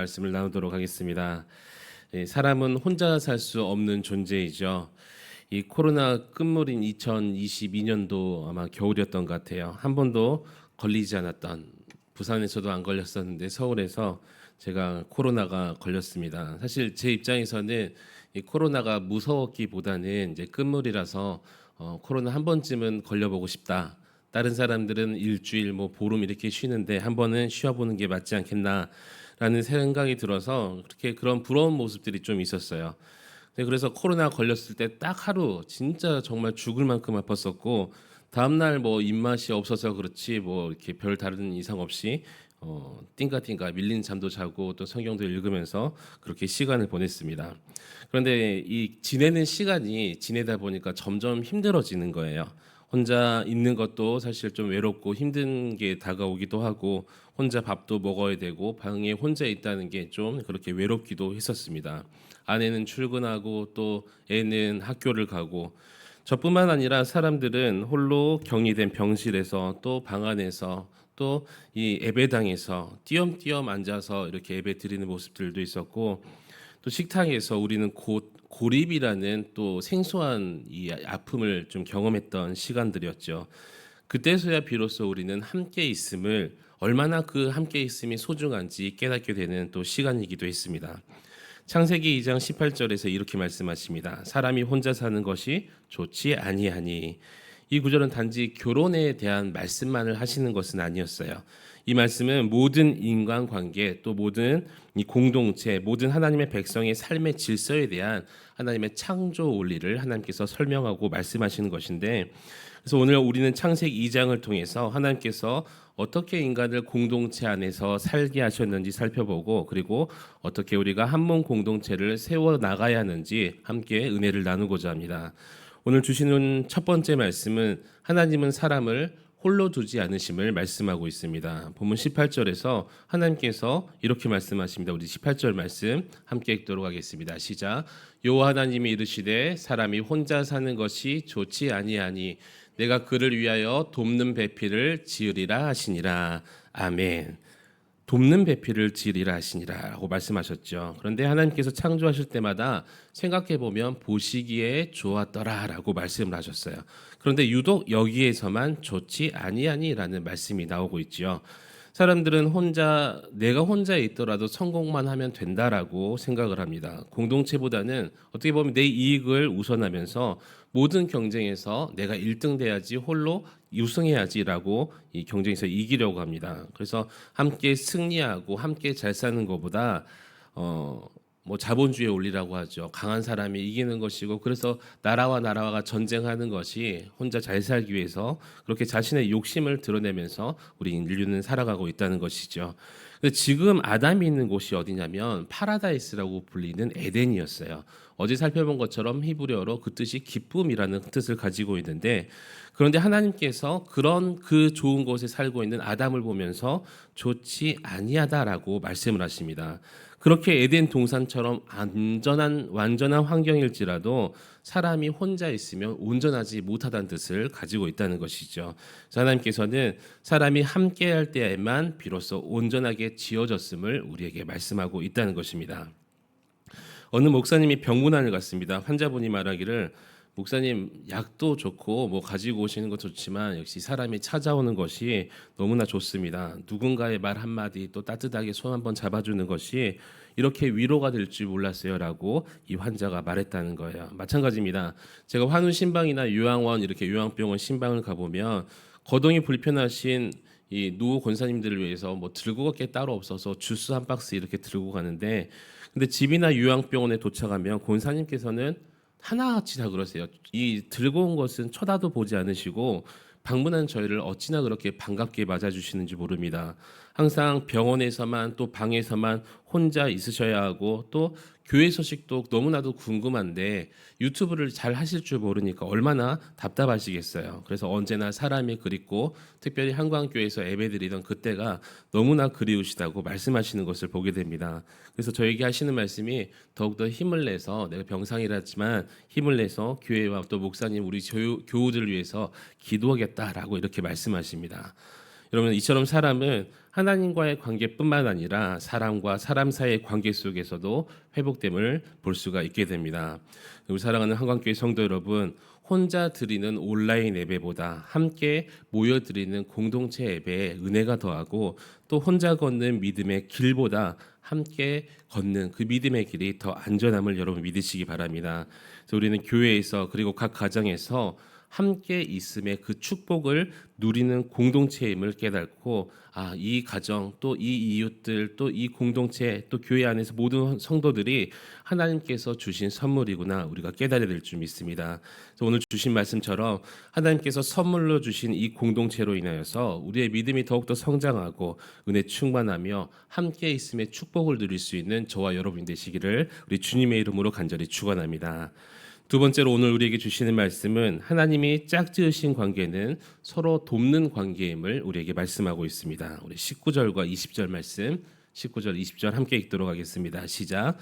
말씀을 나누도록 하겠습니다. 사람은 혼자 살 수 없는 존재이죠. 이 코로나 끝물인 2022년도 아마 겨울이었던 것 같아요. 한 번도 걸리지 않았던, 부산에서도 안 걸렸었는데 서울에서 제가 코로나가 걸렸습니다. 사실 제 입장에서는 이 코로나가 무서웠기보다는 이제 끝물이라서 코로나 한 번쯤은 걸려보고 싶다. 다른 사람들은 일주일 뭐 보름 이렇게 쉬는데 한 번은 쉬어보는 게 맞지 않겠나라는 생각이 들어서 그렇게 그런 부러운 모습들이 좀 있었어요. 그래서 코로나 걸렸을 때 딱 하루 진짜 정말 죽을 만큼 아팠었고, 다음날 뭐 입맛이 없어서 그렇지 뭐 이렇게 별 다른 이상 없이 띵가띵가 밀린 잠도 자고 또 성경도 읽으면서 그렇게 시간을 보냈습니다. 그런데 이 지내는 시간이 지내다 보니까 점점 힘들어지는 거예요. 혼자 있는 것도 사실 좀 외롭고 힘든 게 다가오기도 하고, 혼자 밥도 먹어야 되고 방에 혼자 있다는 게 좀 그렇게 외롭기도 했었습니다. 아내는 출근하고 또 애는 학교를 가고, 저뿐만 아니라 사람들은 홀로 격리된 병실에서 또 방 안에서 또 이 예배당에서 띄엄띄엄 앉아서 이렇게 예배 드리는 모습들도 있었고, 또 식탁에서 우리는 곧 고립이라는 또 생소한 이 아픔을 좀 경험했던 시간들이었죠. 그때서야 비로소 우리는 함께 있음을, 얼마나 그 함께 있음이 소중한지 깨닫게 되는 또 시간이기도 했습니다. 창세기 2장 18절에서 이렇게 말씀하십니다. 사람이 혼자 사는 것이 좋지 아니하니. 이 구절은 단지 결혼에 대한 말씀만을 하시는 것은 아니었어요. 이 말씀은 모든 인간관계, 또 모든 이 공동체, 모든 하나님의 백성의 삶의 질서에 대한 하나님의 창조 원리를 하나님께서 설명하고 말씀하시는 것인데, 그래서 오늘 우리는 창세기 2장을 통해서 하나님께서 어떻게 인간을 공동체 안에서 살게 하셨는지 살펴보고, 그리고 어떻게 우리가 한 몸 공동체를 세워 나가야 하는지 함께 은혜를 나누고자 합니다. 오늘 주시는 첫 번째 말씀은 하나님은 사람을 홀로 두지 않으심을 말씀하고 있습니다. 본문 18절에서 하나님께서 이렇게 말씀하십니다. 우리 18절 말씀 함께 읽도록 하겠습니다. 시작. 여호와 하나님이 이르시되 사람이 혼자 사는 것이 좋지 아니하니 내가 그를 위하여 돕는 배필을 지으리라 하시니라. 아멘. 돕는 배필을 지으리라 하시니라고 말씀하셨죠. 그런데 하나님께서 창조하실 때마다 생각해 보면 보시기에 좋았더라라고 말씀을 하셨어요. 그런데 유독 여기에서만 좋지 아니하니라는 말씀이 나오고 있지요. 사람들은 내가 혼자 있더라도 성공만 하면 된다라고 생각을 합니다. 공동체보다는 어떻게 보면 내 이익을 우선하면서 모든 경쟁에서 내가 1등 돼야지, 홀로 우승해야지라고 이 경쟁에서 이기려고 합니다. 그래서 함께 승리하고 함께 잘 사는 것보다 뭐 자본주의 원리라고 하죠. 강한 사람이 이기는 것이고, 그래서 나라가 전쟁하는 것이 혼자 잘 살기 위해서 그렇게 자신의 욕심을 드러내면서 우리 인류는 살아가고 있다는 것이죠. 근데 지금 아담이 있는 곳이 어디냐면 파라다이스라고 불리는 에덴이었어요. 어제 살펴본 것처럼 히브리어로 그 뜻이 기쁨이라는 뜻을 가지고 있는데, 그런데 하나님께서 그런 그 좋은 곳에 살고 있는 아담을 보면서 좋지 아니하다라고 말씀을 하십니다. 그렇게 에덴 동산처럼 완전한 환경일지라도 사람이 혼자 있으면 온전하지 못하다는 뜻을 가지고 있다는 것이죠. 하나님께서는 사람이 함께할 때에만 비로소 온전하게 지어졌음을 우리에게 말씀하고 있다는 것입니다. 어느 목사님이 병문안을 갔습니다. 환자분이 말하기를, 목사님, 약도 좋고 뭐 가지고 오시는 것 좋지만 역시 사람이 찾아오는 것이 너무나 좋습니다. 누군가의 말 한마디, 또 따뜻하게 손 한번 잡아주는 것이 이렇게 위로가 될 줄 몰랐어요라고 이 환자가 말했다는 거예요. 마찬가지입니다. 제가 환우 신방이나 요양원, 이렇게 요양병원 신방을 가보면 거동이 불편하신 이 노후 권사님들을 위해서 뭐 들고 갈 게 따로 없어서 주스 한 박스 이렇게 들고 가는데, 근데 집이나 요양병원에 도착하면 권사님께서는 하나같이 다 그러세요. 이 들고 온 것은 쳐다도 보지 않으시고 방문한 저희를 어찌나 그렇게 반갑게 맞아주시는지 모릅니다. 항상 병원에서만, 또 방에서만 혼자 있으셔야 하고, 또 교회 소식도 너무나도 궁금한데 유튜브를 잘 하실 줄 모르니까 얼마나 답답하시겠어요. 그래서 언제나 사람이 그립고, 특별히 한광교회에서 예배드리던 그때가 너무나 그리우시다고 말씀하시는 것을 보게 됩니다. 그래서 저에게 하시는 말씀이 더욱더 힘을 내서, 내가 병상이라지만 힘을 내서 교회와 또 목사님, 우리 교우들을 위해서 기도하겠다라고 이렇게 말씀하십니다. 여러분, 이처럼 사람은 하나님과의 관계뿐만 아니라 사람과 사람 사이의 관계 속에서도 회복됨을 볼 수가 있게 됩니다. 우리 사랑하는 한광교회 성도 여러분, 혼자 드리는 온라인 예배보다 함께 모여 드리는 공동체 예배에 은혜가 더하고, 또 혼자 걷는 믿음의 길보다 함께 걷는 그 믿음의 길이 더 안전함을 여러분 믿으시기 바랍니다. 그래서 우리는 교회에서 그리고 각 가정에서 함께 있음의 그 축복을 누리는 공동체임을 깨닫고, 이 가정, 또 이 이웃들, 또 이 공동체, 또 교회 안에서 모든 성도들이 하나님께서 주신 선물이구나 우리가 깨달아야 될 줄 믿습니다. 그래서 오늘 주신 말씀처럼 하나님께서 선물로 주신 이 공동체로 인하여서 우리의 믿음이 더욱더 성장하고 은혜 충만하며 함께 있음의 축복을 누릴 수 있는 저와 여러분이 되시기를 우리 주님의 이름으로 간절히 축원합니다. 두 번째로 오늘 우리에게 주시는 말씀은 하나님이 짝지으신 관계는 서로 돕는 관계임을 우리에게 말씀하고 있습니다. 우리 19절과 20절 말씀, 19절 20절 함께 읽도록 하겠습니다. 시작.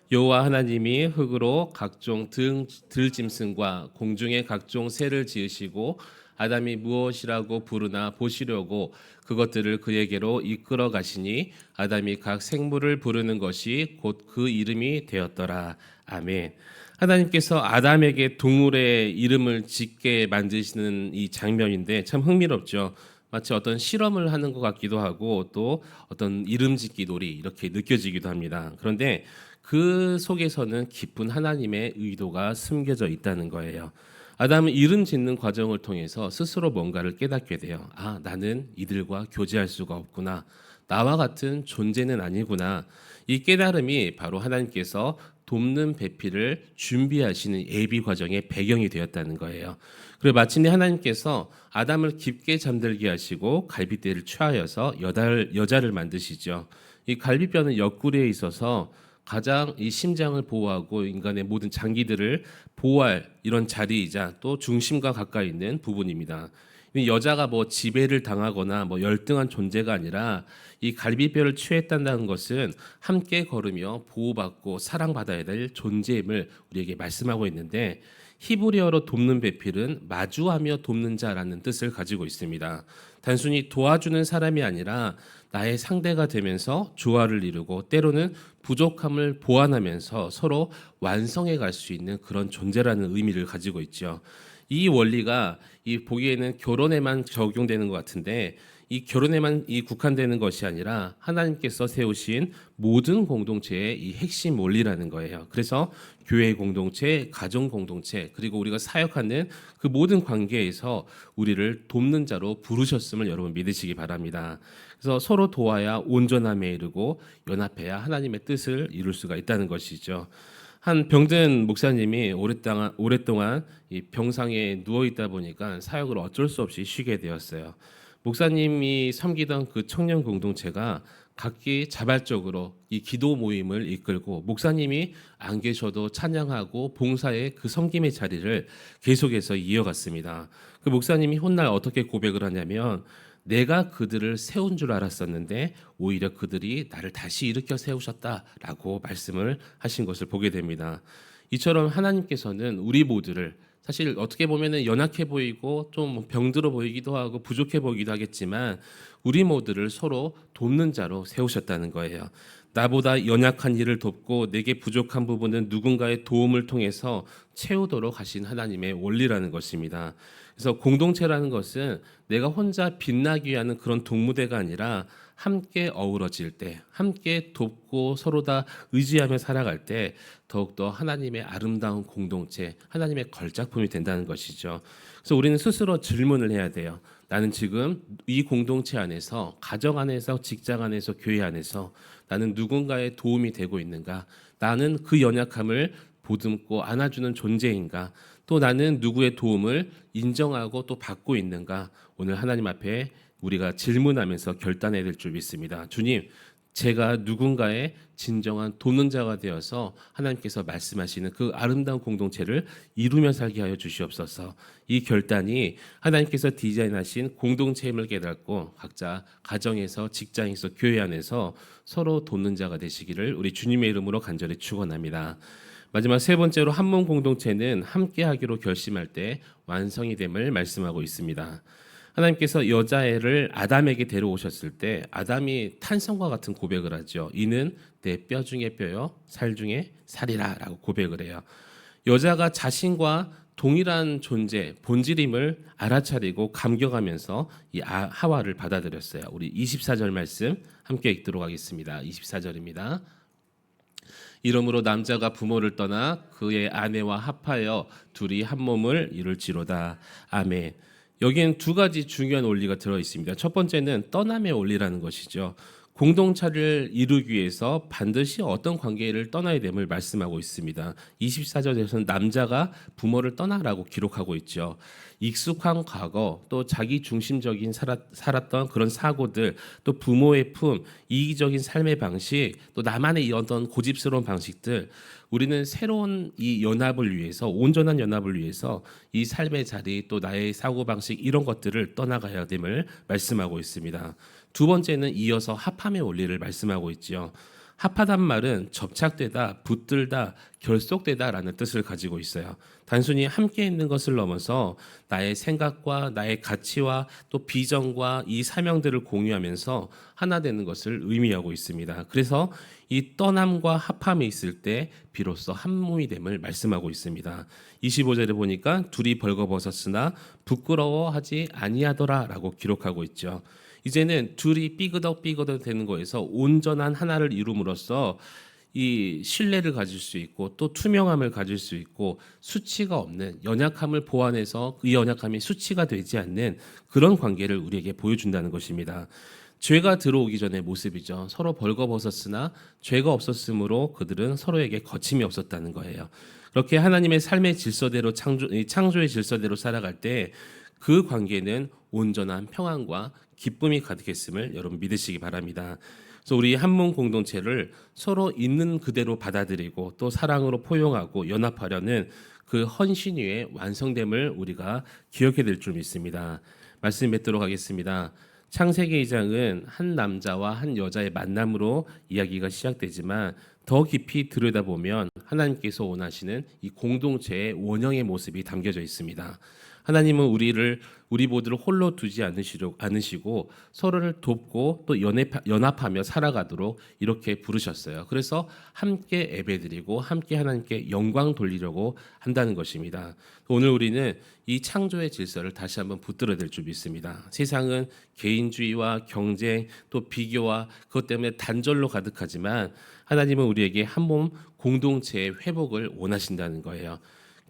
여호와 하나님이 흙으로 각종 들짐승과 공중의 각종 새를 지으시고 아담이 무엇이라고 부르나 보시려고 그것들을 그에게로 이끌어 가시니 아담이 각 생물을 부르는 것이 곧 그 이름이 되었더라. 아멘. 하나님께서 아담에게 동물의 이름을 짓게 만드시는 이 장면인데 참 흥미롭죠. 마치 어떤 실험을 하는 것 같기도 하고 또 어떤 이름 짓기 놀이 이렇게 느껴지기도 합니다. 그런데 그 속에서는 깊은 하나님의 의도가 숨겨져 있다는 거예요. 아담은 이름 짓는 과정을 통해서 스스로 뭔가를 깨닫게 돼요. 나는 이들과 교제할 수가 없구나. 나와 같은 존재는 아니구나. 이 깨달음이 바로 하나님께서 돕는 배필을 준비하시는 예비 과정의 배경이 되었다는 거예요. 그리고 마침내 하나님께서 아담을 깊게 잠들게 하시고 갈빗대를 취하여서 여자를 만드시죠. 이 갈빗뼈는 옆구리에 있어서 가장 이 심장을 보호하고 인간의 모든 장기들을 보호할 이런 자리이자 또 중심과 가까이 있는 부분입니다. 여자가 지배를 당하거나 열등한 존재가 아니라 이 갈비뼈를 취했다는 것은 함께 걸으며 보호받고 사랑받아야 될 존재임을 우리에게 말씀하고 있는데, 히브리어로 돕는 배필은 마주하며 돕는 자라는 뜻을 가지고 있습니다. 단순히 도와주는 사람이 아니라 나의 상대가 되면서 조화를 이루고 때로는 부족함을 보완하면서 서로 완성해 갈 수 있는 그런 존재라는 의미를 가지고 있죠. 이 원리가 보기에는 결혼에만 적용되는 것 같은데, 이 결혼에만 국한되는 것이 아니라 하나님께서 세우신 모든 공동체의 이 핵심 원리라는 거예요. 그래서 교회 공동체, 가정 공동체, 그리고 우리가 사역하는 그 모든 관계에서 우리를 돕는 자로 부르셨음을 여러분 믿으시기 바랍니다. 그래서 서로 도와야 온전함에 이르고 연합해야 하나님의 뜻을 이룰 수가 있다는 것이죠. 한 병든 목사님이 오랫동안 이 병상에 누워 있다 보니까 사역을 어쩔 수 없이 쉬게 되었어요. 목사님이 섬기던 그 청년 공동체가 각기 자발적으로 이 기도 모임을 이끌고 목사님이 안 계셔도 찬양하고 봉사의 그 섬김의 자리를 계속해서 이어갔습니다. 그 목사님이 훗날 어떻게 고백을 하냐면, 내가 그들을 세운 줄 알았었는데 오히려 그들이 나를 다시 일으켜 세우셨다라고 말씀을 하신 것을 보게 됩니다. 이처럼 하나님께서는 우리 모두를, 사실 어떻게 보면 연약해 보이고 좀 병들어 보이기도 하고 부족해 보이기도 하겠지만 우리 모두를 서로 돕는 자로 세우셨다는 거예요. 나보다 연약한 일을 돕고 내게 부족한 부분은 누군가의 도움을 통해서 채우도록 하신 하나님의 원리라는 것입니다. 그래서 공동체라는 것은 내가 혼자 빛나기 위한 그런 동무대가 아니라 함께 어우러질 때, 함께 돕고 서로 다 의지하며 살아갈 때 더욱더 하나님의 아름다운 공동체, 하나님의 걸작품이 된다는 것이죠. 그래서 우리는 스스로 질문을 해야 돼요. 나는 지금 이 공동체 안에서, 가정 안에서, 직장 안에서, 교회 안에서 나는 누군가의 도움이 되고 있는가? 나는 그 연약함을 보듬고 안아주는 존재인가? 또 나는 누구의 도움을 인정하고 또 받고 있는가? 오늘 하나님 앞에 우리가 질문하면서 결단해야 될 줄 믿습니다. 주님, 제가 누군가의 진정한 돕는 자가 되어서 하나님께서 말씀하시는 그 아름다운 공동체를 이루며 살게 하여 주시옵소서. 이 결단이 하나님께서 디자인하신 공동체임을 깨닫고 각자 가정에서, 직장에서, 교회 안에서 서로 돕는 자가 되시기를 우리 주님의 이름으로 간절히 축원합니다. 마지막 세 번째로 한몸 공동체는 함께하기로 결심할 때 완성이 됨을 말씀하고 있습니다. 하나님께서 여자애를 아담에게 데려오셨을 때 아담이 탄성과 같은 고백을 하죠. 이는 내 뼈 중에 뼈요 살 중에 살이라라고 고백을 해요. 여자가 자신과 동일한 존재, 본질임을 알아차리고 감격하면서 이 하와를 받아들였어요. 우리 24절 말씀 함께 읽도록 하겠습니다. 24절입니다. 이러므로 남자가 부모를 떠나 그의 아내와 합하여 둘이 한 몸을 이룰지로다. 아멘. 여기엔 두 가지 중요한 원리가 들어 있습니다. 첫 번째는 떠남의 원리라는 것이죠. 공동체를 이루기 위해서 반드시 어떤 관계를 떠나야 됨을 말씀하고 있습니다. 24절에서는 남자가 부모를 떠나라고 기록하고 있죠. 익숙한 과거, 또 자기 중심적인 살았던 그런 사고들, 또 부모의 품, 이기적인 삶의 방식, 또 나만의 어떤 고집스러운 방식들, 우리는 새로운 이 연합을 위해서, 온전한 연합을 위해서 이 삶의 자리, 또 나의 사고 방식 이런 것들을 떠나가야 됨을 말씀하고 있습니다. 두 번째는 이어서 합함의 원리를 말씀하고 있지요. 합하단 말은 접착되다, 붙들다, 결속되다라는 뜻을 가지고 있어요. 단순히 함께 있는 것을 넘어서 나의 생각과 나의 가치와 또 비전과 이 사명들을 공유하면서 하나 되는 것을 의미하고 있습니다. 그래서 이 떠남과 합함이 있을 때 비로소 한 몸이 됨을 말씀하고 있습니다. 25절에 보니까 둘이 벌거벗었으나 부끄러워하지 아니하더라라고 기록하고 있죠. 이제는 둘이 삐그덕 되는 거에서 온전한 하나를 이룸으로써 이 신뢰를 가질 수 있고 또 투명함을 가질 수 있고 수치가 없는 연약함을 보완해서 그 연약함이 수치가 되지 않는 그런 관계를 우리에게 보여준다는 것입니다. 죄가 들어오기 전의 모습이죠. 서로 벌거벗었으나 죄가 없었으므로 그들은 서로에게 거침이 없었다는 거예요. 그렇게 하나님의 삶의 질서대로 창조의 질서대로 살아갈 때 그 관계는 온전한 평안과 기쁨이 가득했음을 여러분 믿으시기 바랍니다. 그래서 우리 한 몸 공동체를 서로 있는 그대로 받아들이고 또 사랑으로 포용하고 연합하려는 그 헌신 위에 완성됨을 우리가 기억해야 될 줄 믿습니다. 말씀 맺도록 하겠습니다. 창세기 2장은 한 남자와 한 여자의 만남으로 이야기가 시작되지만 더 깊이 들여다보면 하나님께서 원하시는 이 공동체의 원형의 모습이 담겨져 있습니다. 하나님은 우리 모두를 홀로 두지 않으시고 서로를 돕고 또 연합하며 살아가도록 이렇게 부르셨어요. 그래서 함께 예배드리고 함께 하나님께 영광 돌리려고 한다는 것입니다. 오늘 우리는 이 창조의 질서를 다시 한번 붙들어야 될 줄 믿습니다. 세상은 개인주의와 경쟁 또 비교와 그것 때문에 단절로 가득하지만 하나님은 우리에게 한 몸 공동체의 회복을 원하신다는 거예요.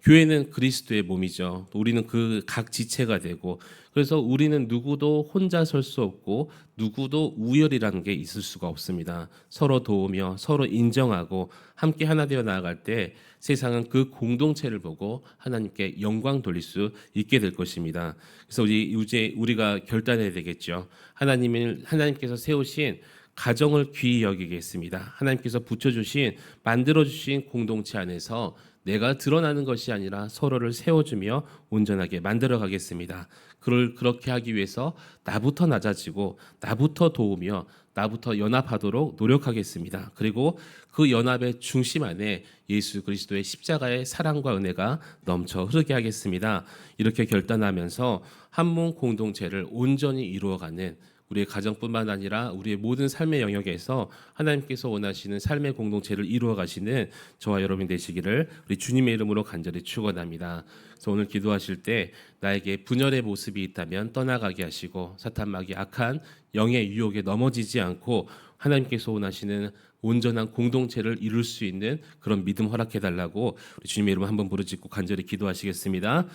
교회는 그리스도의 몸이죠. 우리는 그 각 지체가 되고 그래서 우리는 누구도 혼자 설 수 없고 누구도 우열이라는 게 있을 수가 없습니다. 서로 도우며 서로 인정하고 함께 하나 되어 나아갈 때 세상은 그 공동체를 보고 하나님께 영광 돌릴 수 있게 될 것입니다. 그래서 우리가 결단해야 되겠죠. 하나님께서 세우신 가정을 귀히 여기겠습니다. 하나님께서 붙여주신 만들어주신 공동체 안에서 내가 드러나는 것이 아니라 서로를 세워주며 온전하게 만들어 가겠습니다. 그렇게 하기 위해서 나부터 낮아지고 나부터 도우며 나부터 연합하도록 노력하겠습니다. 그리고 그 연합의 중심 안에 예수 그리스도의 십자가의 사랑과 은혜가 넘쳐 흐르게 하겠습니다. 이렇게 결단하면서 한 몸 공동체를 온전히 이루어가는 우리의 가정뿐만 아니라 우리의 모든 삶의 영역에서 하나님께서 원하시는 삶의 공동체를 이루어 가시는 저와 여러분 되시기를 우리 주님의 이름으로 간절히 축원합니다. 그래서 오늘 기도하실 때 나에게 분열의 모습이 있다면 떠나가게 하시고 사탄마귀 악한 영의 유혹에 넘어지지 않고 하나님께서 원하시는 온전한 공동체를 이룰 수 있는 그런 믿음 허락해 달라고 우리 주님의 이름으로 한번 부르짖고 간절히 기도하시겠습니다.